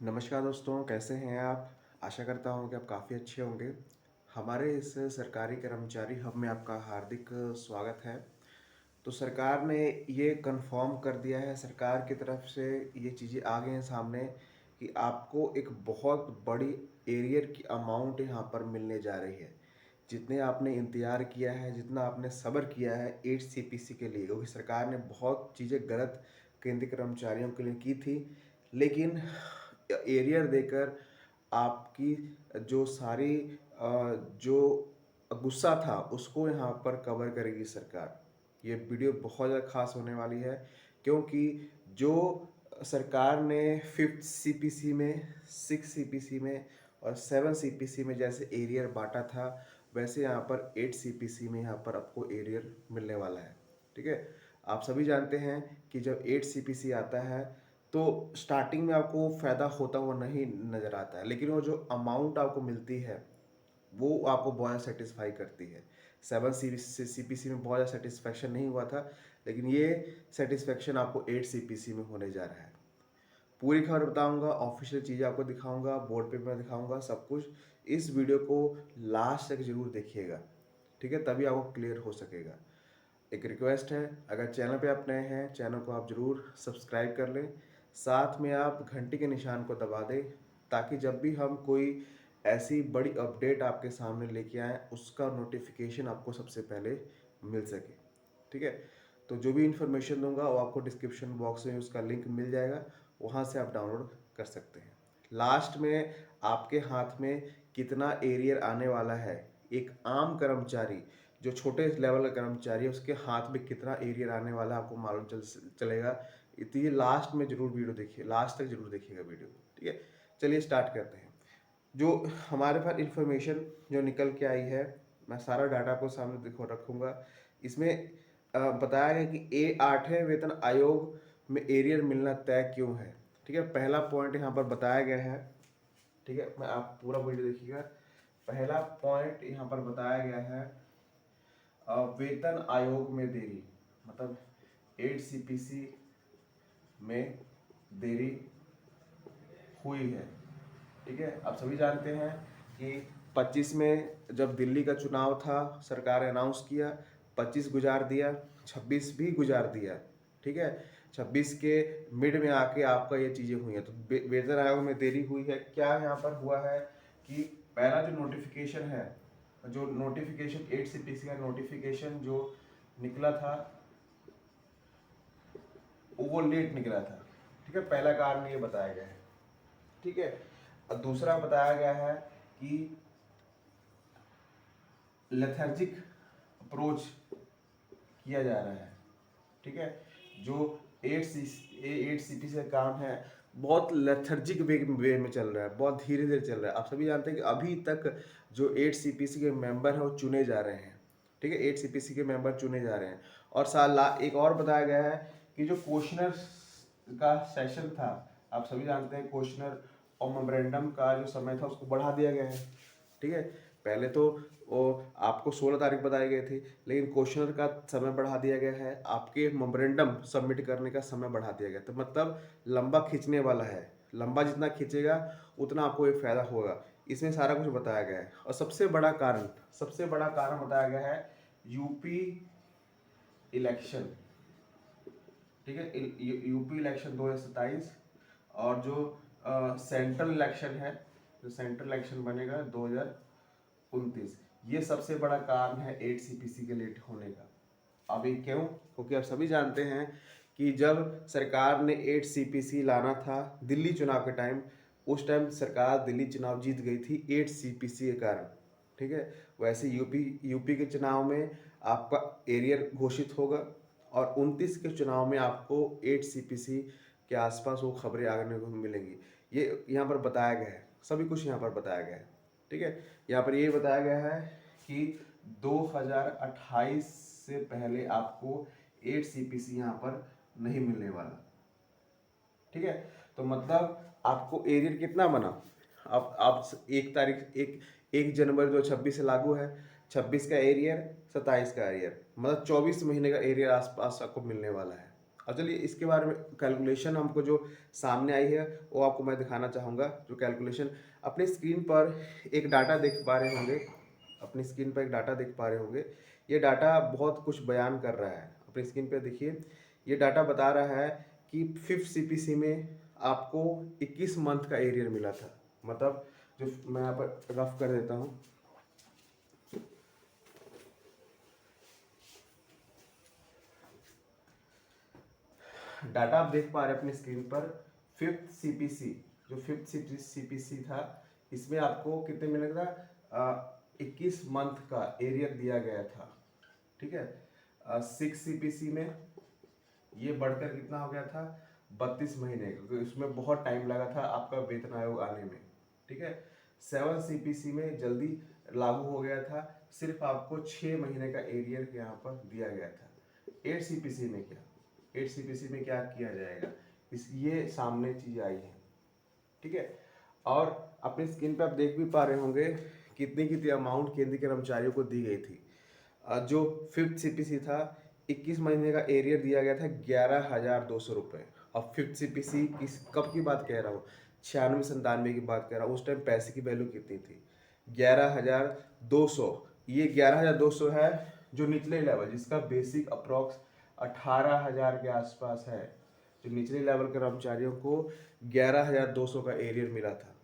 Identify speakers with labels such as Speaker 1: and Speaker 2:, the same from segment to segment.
Speaker 1: नमस्कार दोस्तों, कैसे हैं आप? आशा करता हूँ कि आप काफ़ी अच्छे होंगे। हमारे इस सरकारी कर्मचारी हब में आपका हार्दिक स्वागत है। तो सरकार ने ये कन्फ़र्म कर दिया है, सरकार की तरफ से ये चीज़ें आ गई हैं सामने कि आपको एक बहुत बड़ी एरियर की अमाउंट यहाँ पर मिलने जा रही है। जितने आपने इंतज़ार किया है, जितना आपने सब्र किया है 8 सीपीसी के लिए, क्योंकि सरकार ने बहुत चीज़ें गलत केंद्रीय कर्मचारियों के लिए की थी, लेकिन एरियर देकर आपकी जो सारी जो गुस्सा था उसको यहाँ पर कवर करेगी सरकार। ये वीडियो बहुत ज़्यादा ख़ास होने वाली है, क्योंकि जो सरकार ने 5th सीपीसी में, 6 सीपीसी में और 7 सीपीसी में जैसे एरियर बाँटा था, वैसे यहाँ पर 8 सीपीसी में यहाँ पर आपको एरियर मिलने वाला है। ठीक है? आप सभी जानते हैं कि जब 8 सीपीसी आता है तो स्टार्टिंग में आपको फ़ायदा होता हुआ नहीं नज़र आता है, लेकिन वो जो अमाउंट आपको मिलती है वो आपको बहुत ज़्यादा सेटिस्फाई करती है। 7 सीपीसी में बहुत ज़्यादा सेटिस्फैक्शन नहीं हुआ था, लेकिन ये सेटिस्फैक्शन आपको 8 सीपीसी में होने जा रहा है। पूरी खबर बताऊँगा, ऑफ़िशियल चीज़ें आपको दिखाऊँगा, बोर्ड पे मैं दिखाऊँगा सब कुछ। इस वीडियो को लास्ट तक ज़रूर देखिएगा, ठीक है? तभी आपको क्लियर हो सकेगा। एक रिक्वेस्ट है, अगर चैनल पे आप नए हैं, चैनल को आप ज़रूर सब्सक्राइब कर लें। साथ में आप घंटी के निशान को दबा दें, ताकि जब भी हम कोई ऐसी बड़ी अपडेट आपके सामने लेके आएँ, उसका नोटिफ़िकेशन आपको सबसे पहले मिल सके। ठीक है? तो जो भी इन्फॉर्मेशन दूँगा वो आपको डिस्क्रिप्शन बॉक्स में उसका लिंक मिल जाएगा, वहाँ से आप डाउनलोड कर सकते हैं। लास्ट में आपके हाथ में कितना एरियर आने वाला है, एक आम कर्मचारी जो छोटे लेवल का कर्मचारी है उसके हाथ में कितना एरियर आने वाला है आपको मालूम चलेगा। तो ये लास्ट में ज़रूर वीडियो देखिए, लास्ट तक ज़रूर देखिएगा वीडियो, ठीक है? चलिए स्टार्ट करते हैं। जो हमारे पास इन्फॉर्मेशन जो निकल के आई है, मैं सारा डाटा आपको सामने दिखा रखूँगा। इसमें बताया गया कि 8वें वेतन आयोग में एरियर मिलना तय क्यों है, ठीक है? पहला पॉइंट यहाँ पर बताया गया है, ठीक है? मैं आप पूरा वीडियो देखिएगा। पहला पॉइंट यहाँ पर बताया गया है, वेतन आयोग में देरी, मतलब 8 सीपीसी में देरी हुई है। ठीक है, आप सभी जानते हैं कि 25 में जब दिल्ली का चुनाव था, सरकार ने अनाउंस किया, 25 गुजार दिया, 26 भी गुजार दिया। ठीक है, 26 के मिड में आके आपका ये चीज़ें हुई हैं, तो वेतन आयोग में देरी हुई है। क्या यहाँ पर हुआ है कि पहला जो नोटिफिकेशन है, जो नोटिफिकेशन 8 सीपीसी का नोटिफिकेशन जो निकला था वो लेट निकला था। ठीक है, पहला कारण ये बताया गया है। ठीक है, और दूसरा बताया गया है कि लेथर्जिक अप्रोच किया जा रहा है। ठीक है, जो 8 सीपी से काम है बहुत लेथर्जिक वे में चल रहा है, बहुत धीरे धीरे चल रहा है। आप सभी जानते हैं कि अभी तक जो 8 सीपीसी के मेंबर हैं वो चुने जा रहे हैं। ठीक है, 8 सीपीसी के मेंबर चुने जा रहे हैं। और एक और बताया गया है कि जो क्वेश्चनर का सेशन था, आप सभी जानते हैं क्वेश्चनर और मेमोरेंडम का जो समय था उसको बढ़ा दिया गया है। ठीक है, पहले तो वो आपको 16 तारीख बताई गई थी, लेकिन क्वेश्चनर का समय बढ़ा दिया गया है, आपके मेमोरेंडम सबमिट करने का समय बढ़ा दिया गया। तो मतलब लंबा खींचने वाला है, लंबा जितना खींचेगा उतना आपको ये फायदा होगा। इसमें सारा कुछ बताया गया है। और सबसे बड़ा कारण बताया गया है यूपी इलेक्शन। ठीक है, यूपी इलेक्शन 2027 और जो सेंट्रल इलेक्शन है, जो सेंट्रल इलेक्शन बनेगा 2029, ये सबसे बड़ा कारण है 8 सीपीसी के लेट होने का। अभी क्यों? क्योंकि आप सभी जानते हैं कि जब सरकार ने 8 सीपीसी लाना था दिल्ली चुनाव के टाइम, उस टाइम सरकार दिल्ली चुनाव जीत गई थी 8 सीपीसी के कारण। ठीक है, वैसे यूपी के चुनाव में आपका एरियर घोषित होगा और 29 के चुनाव में आपको 8 सीपीसी के आसपास वो खबरें आने को मिलेंगी। ये यहाँ पर बताया गया है, सभी कुछ यहाँ पर बताया गया है। ठीक है, यहाँ पर ये बताया गया है कि 2028 से पहले आपको 8 सीपीसी यहाँ पर नहीं मिलने वाला। ठीक है, तो मतलब आपको एरियर कितना बना? अब आप 1 जनवरी 2026 से लागू है, 26 का एरियर, 27 का एरियर, मतलब 24 महीने का एरियर आसपास आपको मिलने वाला है। अब चलिए इसके बारे में कैलकुलेशन हमको जो सामने आई है वो आपको मैं दिखाना चाहूँगा। जो कैलकुलेशन अपनी स्क्रीन पर एक डाटा देख पा रहे होंगे, अपनी स्क्रीन पर एक डाटा देख पा रहे होंगे। ये डाटा बहुत कुछ बयान कर रहा है। अपनी स्क्रीन पे देखिए, ये डाटा बता रहा है कि 5th सीपीसी में आपको 21 मंथ का एरियर मिला था। मतलब जो मैं यहाँ पर रफ कर देता हूँ, डाटा आप देख पा रहे हैं अपनी स्क्रीन पर। 5th सीपीसी, जो 5th सीपीसी था, इसमें आपको कितने मिले था? 21 मंथ का एरियर दिया गया था। ठीक है। 6 सीपीसी में ये बढ़कर कितना हो गया था? 32 महीने, क्योंकि उसमें बहुत टाइम लगा था आपका वेतन आयोग आने में। ठीक है। 7 सीपीसी में जल्दी लागू हो गया था, सिर्फ आपको 6 महीने का एरियर यहाँ पर दिया गया था। 8 सीपीसी में क्या, 8 सीपीसी में क्या किया जाएगा, इस ये सामने चीज आई है। ठीक है। और अपनी स्क्रीन पे आप देख भी पा रहे होंगे कितनी कितनी अमाउंट केंद्रीय कर्मचारियों को दी गई थी। जो 5th सीपीसी था, 21 महीने का एरियर दिया गया था 11,200 रुपये। अब 5th सीपीसी किस कब की बात कह रहा हूँ? 96-97 की बात कर रहा हूँ। उस टाइम पैसे की वैल्यू कितनी थी? 11,200। ये 11,200 है जो निचले लेवल, जिसका बेसिक अप्रोक्स 18,000 के आसपास है। जो निचले लेवल के कर्मचारियों को 11,200 का एरियर मिला था।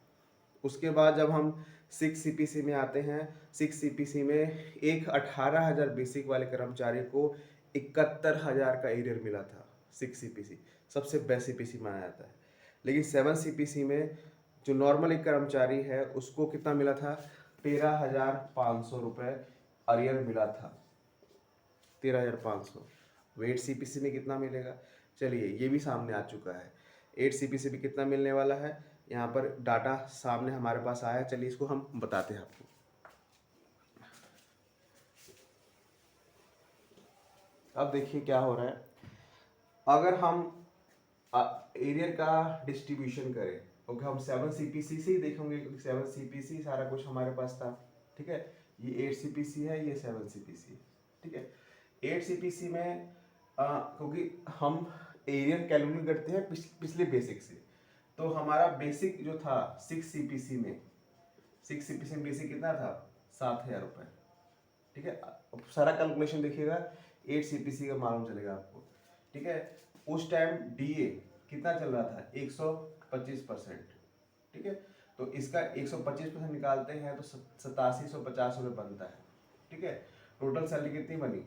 Speaker 1: उसके बाद जब हम 6 सीपीसी में आते हैं, 6 सीपीसी में एक 18,000 बेसिक वाले कर्मचारी को 71,000 का एरियर मिला था। 6 सीपीसी सबसे बेस्ट सीपीसी माना जाता है। लेकिन 7 सीपीसी में जो नॉर्मल एक कर्मचारी है उसको कितना मिला था? 13,500 रुपये अरियर मिला था। 13,500। वेट सीपीसी में कितना मिलेगा? चलिए ये भी सामने आ चुका है। 8 सीपीसी में कितना मिलने वाला है? यहाँ पर डाटा सामने हमारे पास आया है, चलिए इसको हम बताते हैं आपको। अब देखिए क्या हो रहा है। अगर हम एरियर का डिस्ट्रीब्यूशन करें, क्योंकि हम 7 सीपीसी से ही देखेंगे, क्योंकि 7 सीपीसी सारा कुछ हमारे पास था। ठीक है। ये 8 सीपीसी है, ये 7 सीपीसी है। ठीक है। 8 सीपीसी में क्योंकि हम एरियर कैलकुलेट करते हैं पिछले बेसिक से, तो हमारा बेसिक जो था 6 सीपीसी में, 6 सीपीसी में बेसिक कितना था? 7,000 रुपये। ठीक है। अब सारा कैलकुलेशन देखिएगा, 8 सीपीसी का मालूम चलेगा आपको। ठीक है। उस टाइम डीए कितना चल रहा था? 125%। ठीक है। तो इसका 125% निकालते हैं तो 8750 रुपये बनता है। ठीक है। टोटल सैलरी कितनी बनी?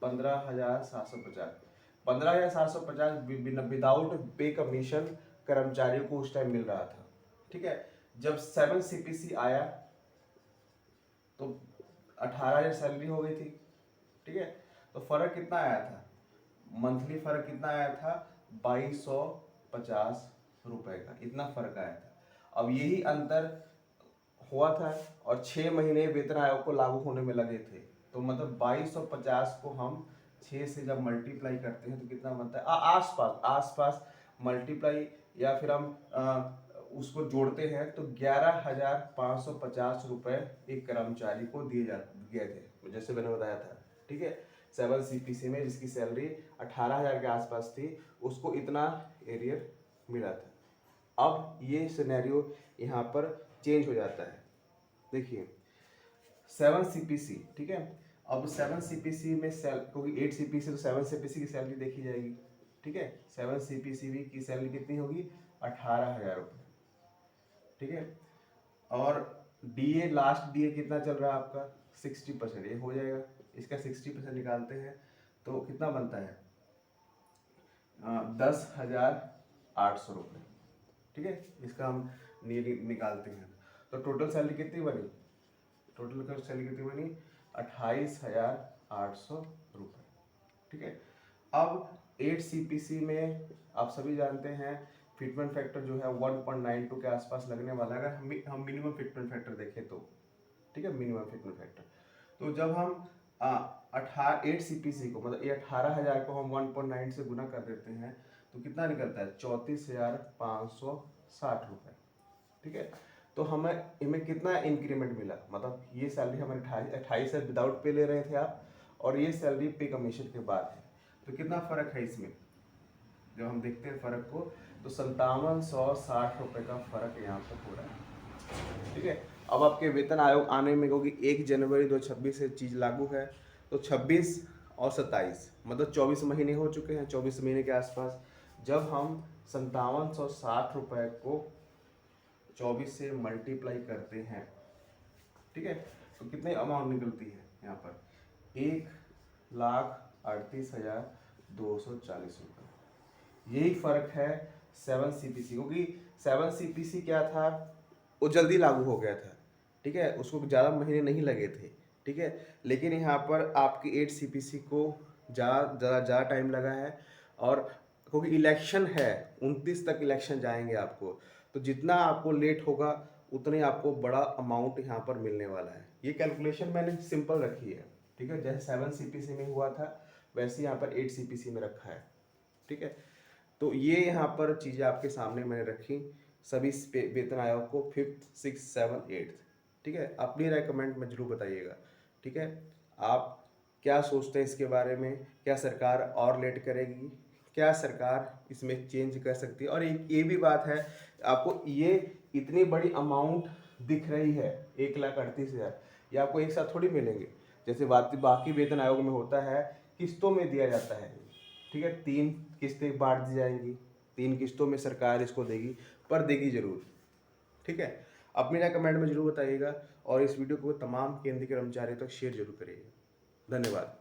Speaker 1: 15,750। 15,750 विदाउट पे कमीशन कर्मचारियों को उस टाइम मिल रहा था। ठीक है। जब 7 सीपीसी आया तो 18,000 सैलरी हो गई थी। ठीक है। तो फर्क कितना आया था? मंथली फर्क कितना आया था? 2,250 रुपए का, इतना फर्क आया था। अब यही अंतर हुआ था और 6 महीने वेतन आयोग को लागू होने में लगे थे। तो मतलब 2,250 को हम 6 से जब मल्टीप्लाई करते हैं तो कितना बनता है? आसपास आसपास मल्टीप्लाई, या फिर हम उसको जोड़ते हैं तो 11,550 रुपये एक कर्मचारी को दिए गए थे, जैसे मैंने बताया था। ठीक है। 7 सीपीसी में जिसकी सैलरी 18,000 के आसपास थी, उसको इतना एरियर मिला था। अब ये सिनेरियो यहाँ पर चेंज हो जाता है। देखिए 7 सीपीसी, ठीक है। अब 7 सीपीसी में सेल, क्योंकि 8 सीपीसी तो 7 सीपीसी की सैलरी देखी जाएगी। ठीक है। 7 सीपीसी की सैलरी कितनी होगी? 18,000 रुपये। ठीक है। और डीए, लास्ट डीए कितना चल रहा है आपका? 60%। ये हो जाएगा, इसका 60% निकालते हैं तो कितना बनता है? 10,800 रुपये। ठीक है। इसका हम निकालते हैं तो टोटल सैलरी कितनी बनी? टोटल सैलरी कितनी बनी? 28,800 रुपये। ठीक है। अब 8 सीपीसी में आप सभी जानते हैं फिटमेंट फैक्टर जो है 1.92 के आसपास लगने वाला है, अगर हम मिनिमम फिटमेंट फैक्टर देखें तो। ठीक है। मिनिमम फिटमेंट फैक्टर, तो जब हम 8 सीपीसी को, मतलब ये 18,000 को हम 1.9 से गुना कर देते हैं तो कितना निकलता है? 34,560 रुपये। ठीक है। तो हमें कितना इंक्रीमेंट मिला? मतलब ये सैलरी हमारे 28 से विदाउट पे ले रहे थे आप, और ये सैलरी पे कमीशन के बाद है, तो कितना फ़र्क है इसमें, जब हम देखते हैं फ़र्क को, तो 5760 का फ़र्क यहाँ पर हो रहा है। ठीक है, अब आपके वेतन आयोग आने में, क्योंकि 1 जनवरी 2026 से चीज़ लागू है, तो 26 और 27 मतलब 24 महीने हो चुके हैं, 24 महीने के आसपास। जब हम 5760 को 24 से मल्टीप्लाई करते हैं, ठीक है, तो कितने अमाउंट निकलती है यहाँ पर, 1,38,240 रुपये। यही फर्क है 7 CPC, क्योंकि 7 CPC क्या था, वो जल्दी लागू हो गया था, ठीक है, उसको ज़्यादा महीने नहीं लगे थे, ठीक है। लेकिन यहाँ पर आपकी 8 CPC को ज़्यादा टाइम लगा है, और क्योंकि इलेक्शन है, 29 तक इलेक्शन जाएंगे आपको, तो जितना आपको लेट होगा उतने आपको बड़ा अमाउंट यहाँ पर मिलने वाला है। ये कैलकुलेशन मैंने सिंपल रखी है, ठीक है, जैसे 7 CPC में हुआ था वैसे यहाँ पर 8 CPC में रखा है, ठीक है। तो ये यहाँ पर चीज़ें आपके सामने मैंने रखी, सभी वेतन आयोग को 5th 6th 7th 8th, ठीक है। अपनी राय कमेंट में जरूर बताइएगा, ठीक है। आप क्या सोचते हैं इसके बारे में, क्या सरकार और लेट करेगी, क्या सरकार इसमें चेंज कर सकती है। और एक ये भी बात है, आपको ये इतनी बड़ी अमाउंट दिख रही है 1,38,000, ये आपको एक साथ थोड़ी मिलेंगे, जैसे बाकी वेतन आयोग में होता है, किस्तों में दिया जाता है, ठीक है, 3 किस्तें बांट दी जाएंगी, 3 किस्तों में सरकार इसको देगी, पर देगी जरूर, ठीक है। अपनी राय कमेंट में जरूर बताइएगा, और इस वीडियो को तमाम केंद्रीय कर्मचारियों तक शेयर जरूर करिएगा। धन्यवाद।